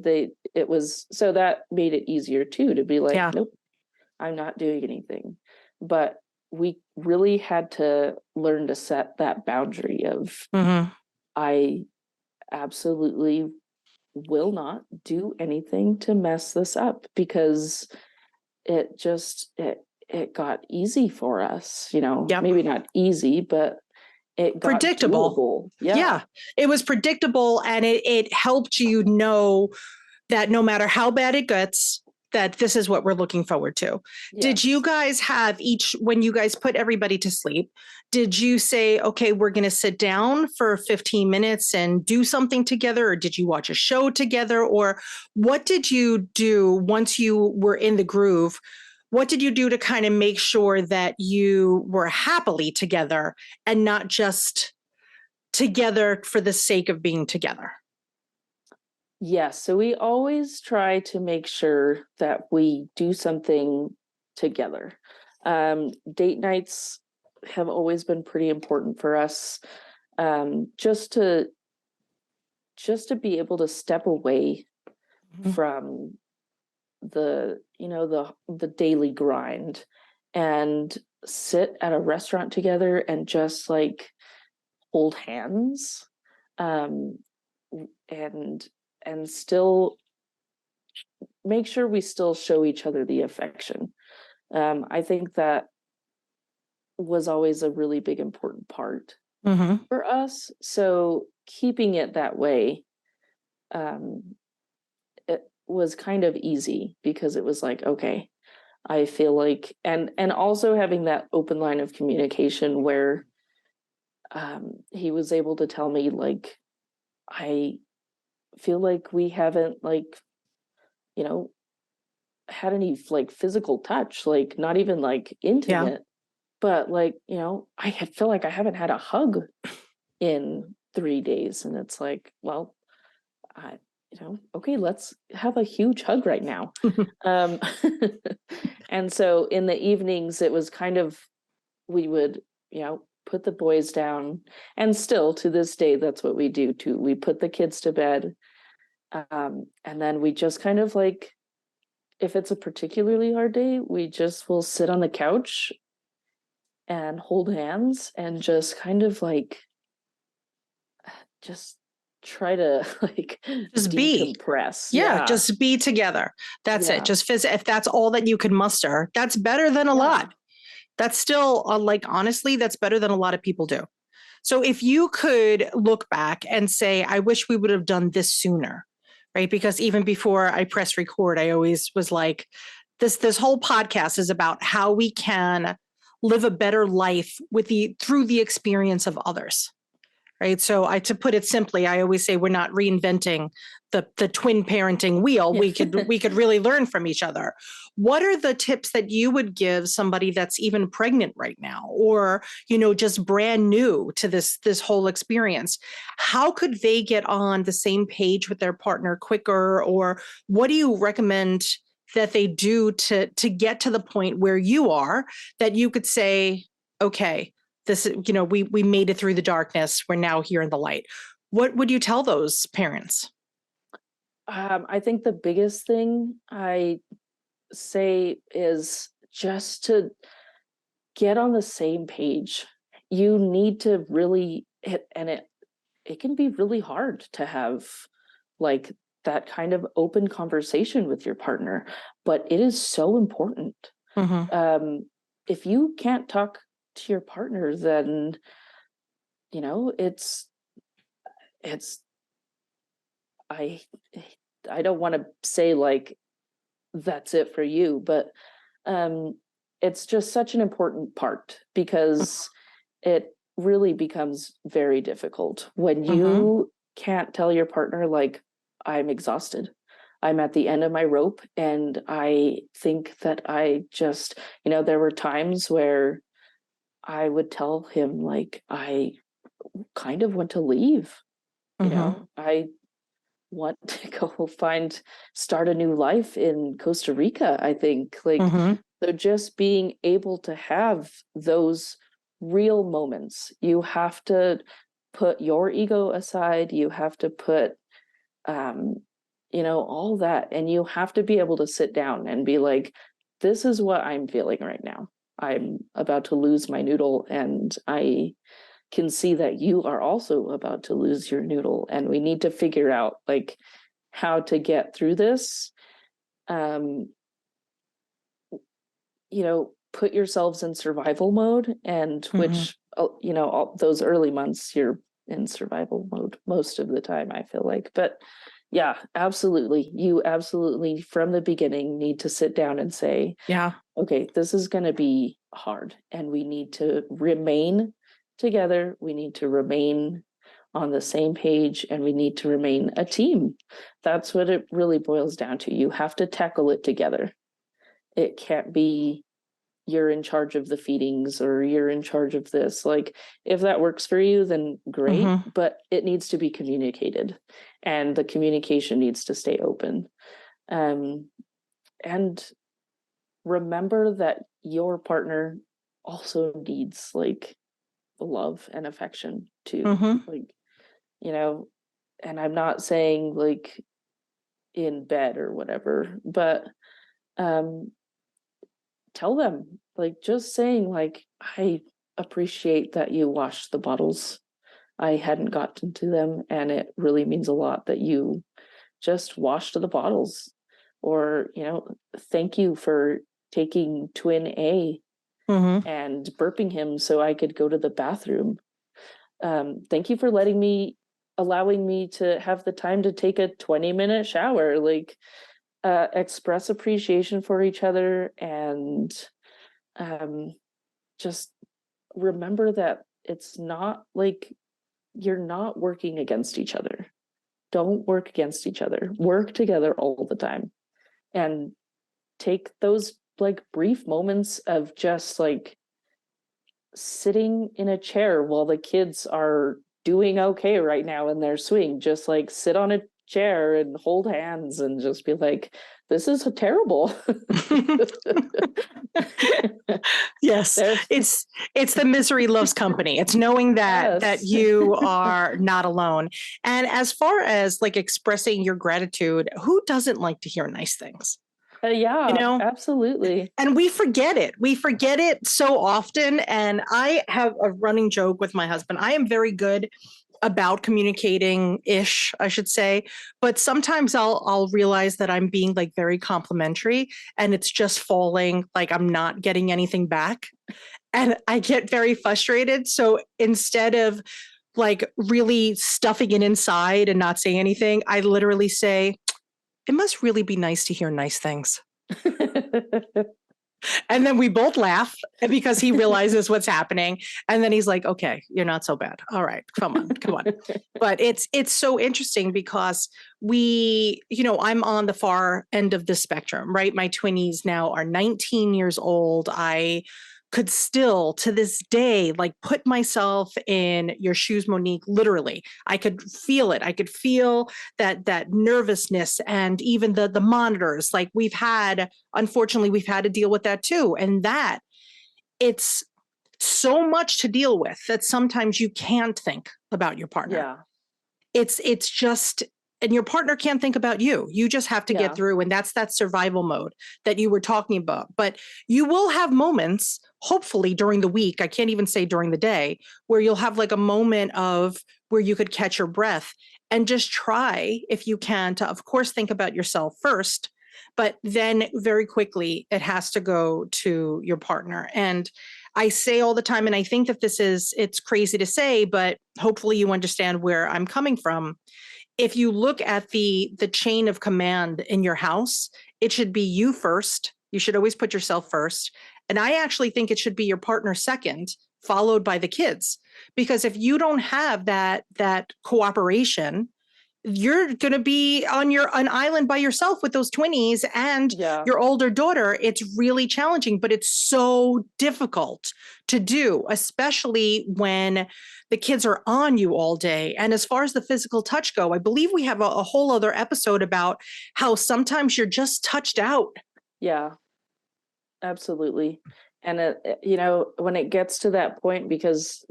It was, so that made it easier too, to be like, nope, I'm not doing anything. But we really had to learn to set that boundary of, I absolutely will not do anything to mess this up, because it got easy for us, maybe not easy, but it got predictable. Yeah, it was predictable, and it helped you know that no matter how bad it gets, that this is what we're looking forward to. Yes. Did you guys have when you guys put everybody to sleep, did you say, okay, we're going to sit down for 15 minutes and do something together? Or did you watch a show together? Or what did you do once you were in the groove? What did you do to kind of make sure that you were happily together and not just together for the sake of being together? Yes. So we always try to make sure that we do something together. Date nights have always been pretty important for us. Just to be able to step away from the daily grind and sit at a restaurant together and just like hold hands, and still make sure we still show each other the affection. I think that was always a really big, important part for us. So keeping it that way, it was kind of easy, because it was like, okay, I feel like, and also having that open line of communication where he was able to tell me, like, I feel like we haven't had any like physical touch, like not even like intimate, but like, I feel like I haven't had a hug in 3 days. And it's like, well, okay, let's have a huge hug right now. And so in the evenings, it was kind of, we would, put the boys down, and still to this day, that's what we do too. We put the kids to bed. And then we just kind of like, if it's a particularly hard day, we just will sit on the couch and hold hands and just kind of like, just try to like just decompress. Just be together. That's it. Just if that's all that you can muster, that's better than a lot. That's still honestly, that's better than a lot of people do. So if you could look back and say, I wish we would have done this sooner, right? Because even before I press record, I always was like, this whole podcast is about how we can live a better life through the experience of others. Right. So to put it simply, I always say we're not reinventing the twin parenting wheel. We could really learn from each other. What are the tips that you would give somebody that's even pregnant right now, or, just brand new to this whole experience? How could they get on the same page with their partner quicker? Or what do you recommend that they do to get to the point where you are, that you could say, okay, this, we made it through the darkness. We're now here in the light. What would you tell those parents? I think the biggest thing I say is just to get on the same page. You need to really and it can be really hard to have like that kind of open conversation with your partner, but it is so important. If you can't talk to your partner, then it's I don't want to say like that's it for you, but it's just such an important part, because it really becomes very difficult when you can't tell your partner, like, I'm exhausted, I'm at the end of my rope, and I think that I just, there were times where I would tell him, like, I kind of want to leave. I want to go start a new life in Costa Rica, I think. Like, so just being able to have those real moments, you have to put your ego aside, you have to put, all that, and you have to be able to sit down and be like, this is what I'm feeling right now. I'm about to lose my noodle, and I can see that you are also about to lose your noodle, and we need to figure out like how to get through this. Put yourselves in survival mode, and which all those early months you're in survival mode most of the time, I feel like. But yeah, absolutely, you absolutely from the beginning need to sit down and say, okay, this is going to be hard, and we need to remain together, we need to remain on the same page, and we need to remain a team. That's what it really boils down to. You have to tackle it together. It can't be you're in charge of the feedings or you're in charge of this. Like, if that works for you, then great, but it needs to be communicated, and the communication needs to stay open. And remember that your partner also needs like love and affection too. Like, and I'm not saying like in bed or whatever, but tell them, like, just saying like, I appreciate that you washed the bottles, I hadn't gotten to them, and it really means a lot that you just washed the bottles. Or thank you for taking twin A and burping him so I could go to the bathroom. Thank you for allowing me to have the time to take a 20-minute shower. Like, express appreciation for each other, and just remember that it's not like you're not working against each other. Don't work against each other. Work together all the time, and take those like brief moments of just like sitting in a chair while the kids are doing okay right now in their swing. Just like sit on a chair and hold hands and just be like, this is terrible. Yes, it's the misery loves company. It's knowing that you are not alone. And as far as like expressing your gratitude, who doesn't like to hear nice things? Absolutely. And we forget it. We forget it so often. And I have a running joke with my husband. I am very good about communicating-ish, I should say. But sometimes I'll realize that I'm being like very complimentary, and it's just falling, like I'm not getting anything back. And I get very frustrated. So instead of like really stuffing it inside and not saying anything, I literally say, it must really be nice to hear nice things. And then we both laugh because he realizes what's happening. And then he's like, okay, you're not so bad. All right, come on. But it's so interesting because I'm on the far end of the spectrum, right? My twinnies now are 19 years old. I could still to this day, like put myself in your shoes, Monique, literally. I could feel it. I could feel that nervousness, and even the monitors. Like unfortunately, we've had to deal with that too. And that it's so much to deal with that sometimes you can't think about your partner. Yeah. It's just, and your partner can't think about you. You just have to get through. And that's that survival mode that you were talking about. But you will have moments, hopefully during the week, I can't even say during the day, where you'll have like a moment of where you could catch your breath and just try, if you can, to, of course, think about yourself first, but then very quickly it has to go to your partner. And I say all the time, and I think that it's crazy to say, but hopefully you understand where I'm coming from. If you look at the chain of command in your house, it should be you first. You should always put yourself first. And I actually think it should be your partner second, followed by the kids. Because if you don't have that cooperation, you're going to be on an island by yourself with those twinnies and your older daughter. It's really challenging, but it's so difficult to do, especially when the kids are on you all day. And as far as the physical touch go, I believe we have a whole other episode about how sometimes you're just touched out. Yeah, absolutely. And when it gets to that point, because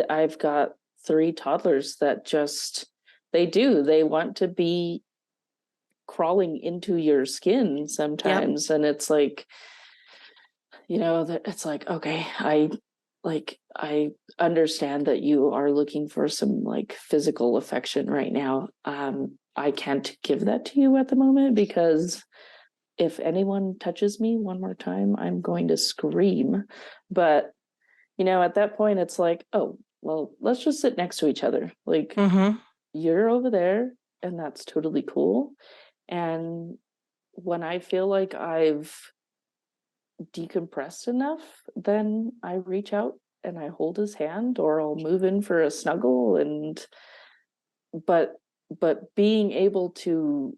I've got 3 toddlers that just, they want to be crawling into your skin sometimes. Yep. And it's like, it's like, okay, I understand that you are looking for some like physical affection right now. I can't give that to you at the moment, because if anyone touches me one more time, I'm going to scream. But, at that point, it's like, oh, well, let's just sit next to each other. Like, you're over there, and that's totally cool. And when I feel like I've decompressed enough, then I reach out and I hold his hand, or I'll move in for a snuggle. But being able to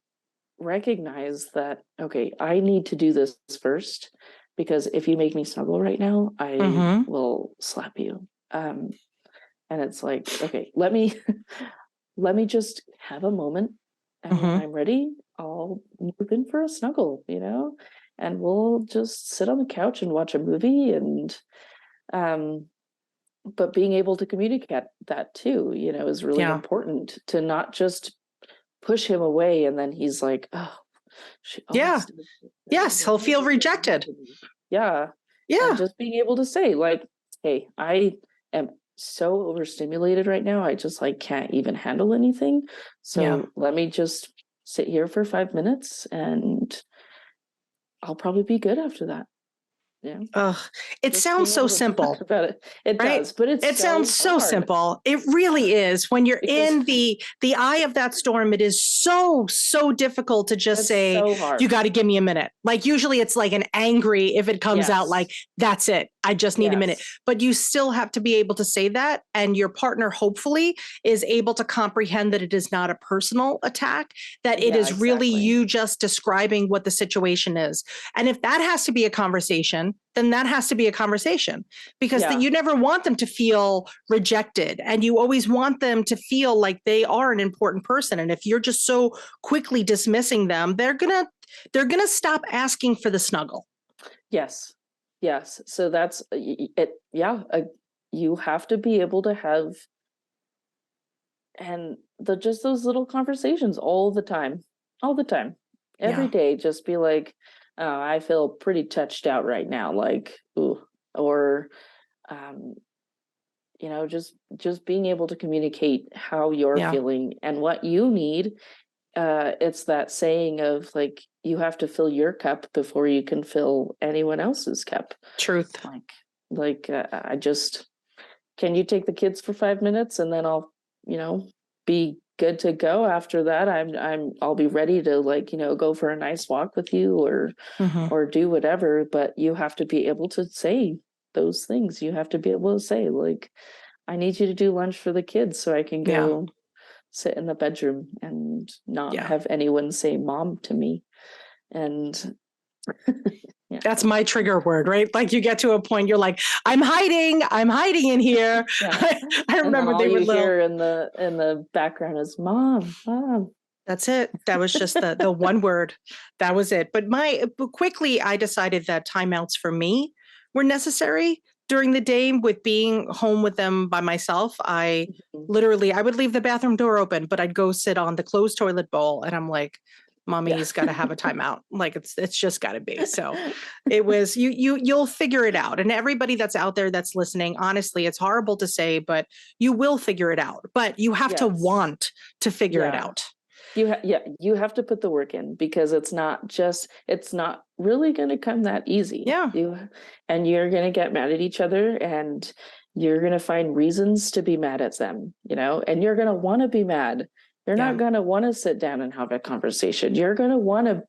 recognize that, okay, I need to do this first, because if you make me snuggle right now, I will slap you. And it's like, okay, let me just have a moment, and when I'm ready, I'll move in for a snuggle, and we'll just sit on the couch and watch a movie. And but being able to communicate that too, is really important, to not just push him away and then he's like, oh, yes, he'll feel rejected. And just being able to say, like, hey, I am so overstimulated right now, I just can't even handle anything, so let me just sit here for 5 minutes and I'll probably be good after that. It sounds so simple about it. It does, but it sounds so simple. It really is. When you're in the eye of that storm, it is so difficult to just say, you got to give me a minute. Like usually it's like an angry, if it comes out like, that's it, I just need a minute. But you still have to be able to say that. And your partner hopefully is able to comprehend that it is not a personal attack, that it is really you just describing what the situation is. And if that has to be a conversation, then that has to be a conversation, because you never want them to feel rejected, and you always want them to feel like they are an important person. And if you're just so quickly dismissing them, they're gonna stop asking for the snuggle. Yes. So that's it. You have to be able to have, and just those little conversations all the time, every day. Just be like, oh, I feel pretty touched out right now. Like, ooh, or, just being able to communicate how you're feeling and what you need. It's that saying of like, you have to fill your cup before you can fill anyone else's cup. Truth. Can you take the kids for 5 minutes and then I'll, be good to go after that. I'll be ready to go for a nice walk with you or do whatever, but you have to be able to say those things. You have to be able to say, like, I need you to do lunch for the kids so I can go sit in the bedroom and not have anyone say mom to me. And that's my trigger word, right? Like you get to a point, you're like, I'm hiding in here. I remember they were little. Hear in the background is mom. That's it. That was just the one word. That was it. But quickly I decided that timeouts for me were necessary, during the day with being home with them by myself. I would leave the bathroom door open, but I'd go sit on the closed toilet bowl and I'm like, mommy's got to have a timeout. Like it's just got to be. So it was, you'll figure it out. And everybody that's out there that's listening, honestly, it's horrible to say, but you will figure it out, but you have to want to figure it out. You have to put the work in, because it's not really going to come that easy. And you're going to get mad at each other, and you're going to find reasons to be mad at them, and you're going to want to be mad. You're not going to want to sit down and have a conversation. You're going to want to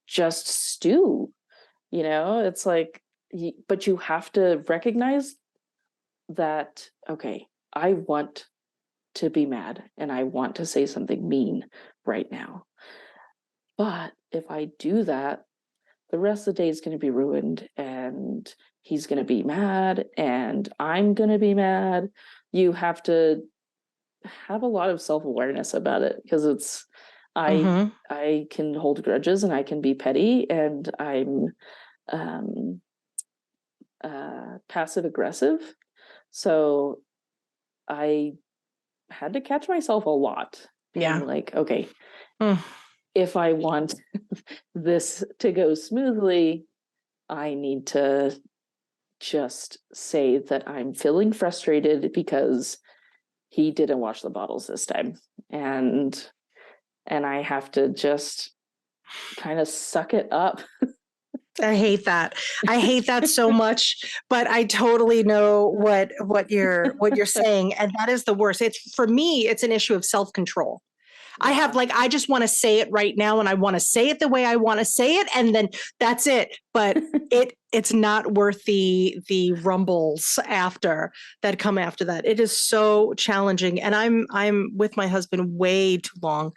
just stew, it's like, but you have to recognize that, okay, I want to be mad and I want to say something mean right now. But if I do that, the rest of the day is going to be ruined, and he's going to be mad and I'm going to be mad. You have to have a lot of self-awareness about it, because I can hold grudges and I can be petty, and I'm passive aggressive. So I had to catch myself a lot. Being like, okay, if I want this to go smoothly, I need to just say that I'm feeling frustrated because he didn't wash the bottles this time. And I have to just kind of suck it up. I hate that. I hate that so much, but I totally know what you're saying. And that is the worst. For me, it's an issue of self-control. I have I just want to say it right now, and I want to say it the way I want to say it, and then that's it. But it's not worth the rumbles that come after that. It is so challenging. And I'm with my husband way too long.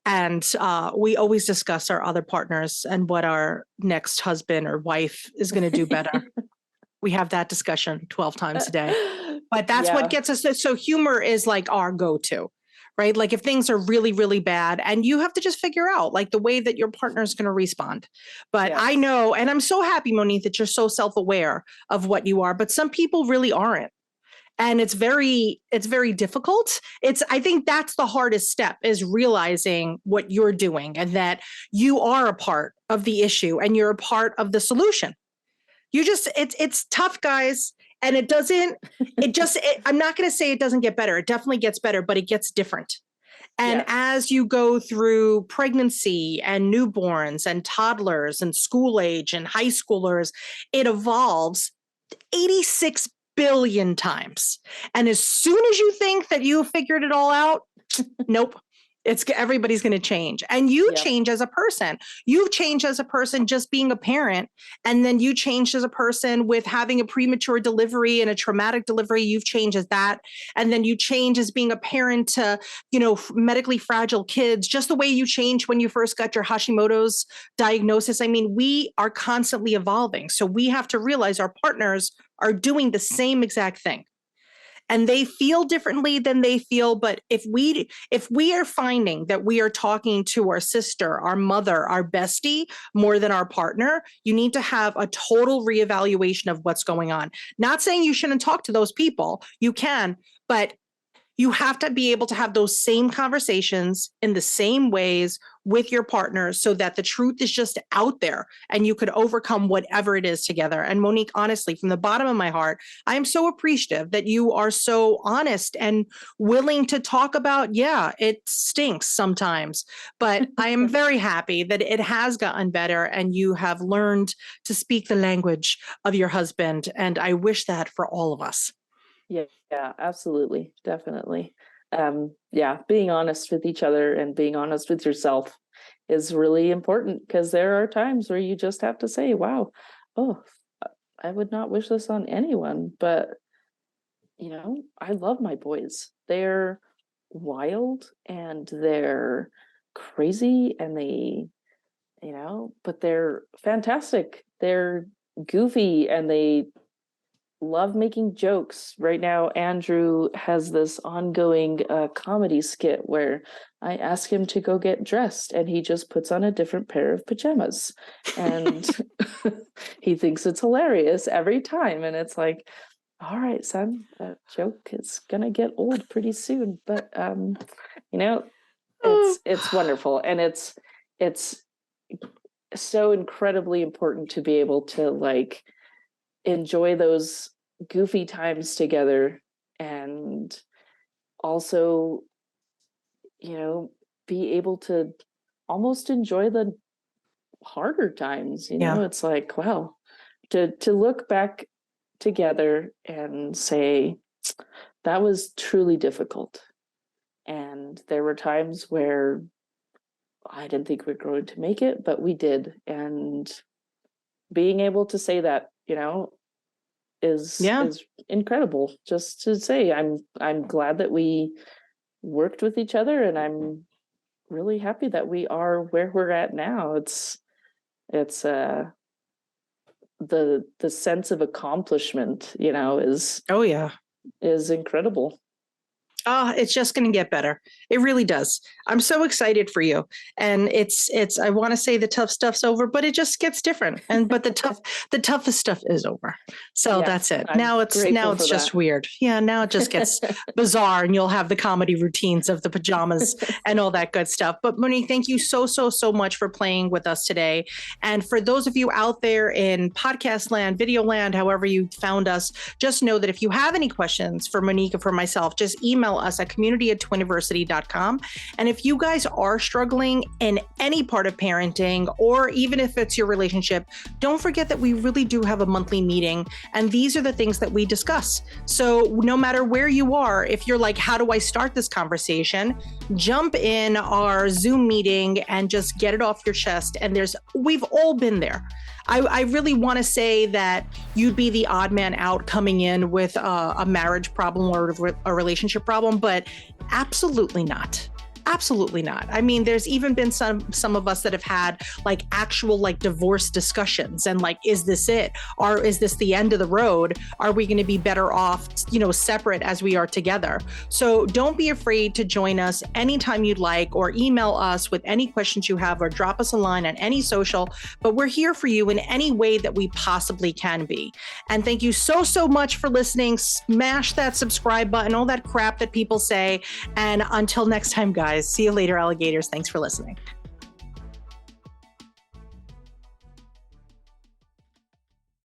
And we always discuss our other partners and what our next husband or wife is going to do better. We have that discussion 12 times a day. But that's what gets us. So humor is like our go-to, right? Like if things are really, really bad, and you have to just figure out like the way that your partner is going to respond. But I know, and I'm so happy, Monique, that you're so self-aware of what you are, but some people really aren't. And it's very difficult. I think that's the hardest step, is realizing what you're doing and that you are a part of the issue and you're a part of the solution. It's tough, guys. And I'm not going to say it doesn't get better. It definitely gets better, but it gets different. And as you go through pregnancy and newborns and toddlers and school age and high schoolers, it evolves 86 billion times. And as soon as you think that you figured it all out, nope. Everybody's going to change, and you change as a person. You change as a person just being a parent, and then you changed as a person with having a premature delivery and a traumatic delivery. You've changed as that, and then you change as being a parent to, medically fragile kids. Just the way you changed when you first got your Hashimoto's diagnosis. I mean, we are constantly evolving, so we have to realize our partners are doing the same exact thing. And they feel differently than they feel. But if we are finding that we are talking to our sister, our mother, our bestie more than our partner, you need to have a total reevaluation of what's going on. Not saying you shouldn't talk to those people. You can, but you have to be able to have those same conversations in the same ways with your partner, so that the truth is just out there and you could overcome whatever it is together. And Monique, honestly, from the bottom of my heart, I am so appreciative that you are so honest and willing to talk about, it stinks sometimes, but I am very happy that it has gotten better and you have learned to speak the language of your husband. And I wish that for all of us. Yeah, absolutely. Definitely. Being honest with each other and being honest with yourself is really important, because there are times where you just have to say, wow, I would not wish this on anyone, but I love my boys. They're wild and they're crazy, and they, but they're fantastic. They're goofy, and they love making jokes. Right now, Andrew has this ongoing comedy skit where I ask him to go get dressed and he just puts on a different pair of pajamas. And he thinks it's hilarious every time. And it's like, all right, son, that joke is going to get old pretty soon. But, it's wonderful. And it's so incredibly important to be able to like enjoy those goofy times together and also be able to almost enjoy the harder times. It's like, wow, to look back together and say that was truly difficult, and there were times where I didn't think we're going to make it, but we did. And being able to say that, is incredible. Just to say, I'm glad that we worked with each other, and I'm really happy that we are where we're at now. It's the sense of accomplishment, is incredible. Oh, it's just going to get better. It really does. I'm so excited for you. And it's, I want to say the tough stuff's over, but it just gets different. But the toughest stuff is over. So that's it. Now it's just weird. Yeah. Now it just gets bizarre, and you'll have the comedy routines of the pajamas and all that good stuff. But Monique, thank you so much for playing with us today. And for those of you out there in podcast land, video land, however you found us, just know that if you have any questions for Monique or for myself, just email us at community@twiniversity.com. And if you guys are struggling in any part of parenting, or even if it's your relationship, don't forget that we really do have a monthly meeting, and these are the things that we discuss. So no matter where you are, if you're like, how do I start this conversation? Jump in our Zoom meeting and just get it off your chest. And we've all been there. I really want to say that you'd be the odd man out coming in with a marriage problem or a relationship problem, but absolutely not. Absolutely not. I mean, there's even been some of us that have had like actual like divorce discussions, and like, is this it? Or is this the end of the road? Are we going to be better off, separate as we are together? So don't be afraid to join us anytime you'd like, or email us with any questions you have, or drop us a line on any social, but we're here for you in any way that we possibly can be. And thank you so much for listening. Smash that subscribe button, all that crap that people say. And until next time, guys. See you later, alligators. Thanks for listening.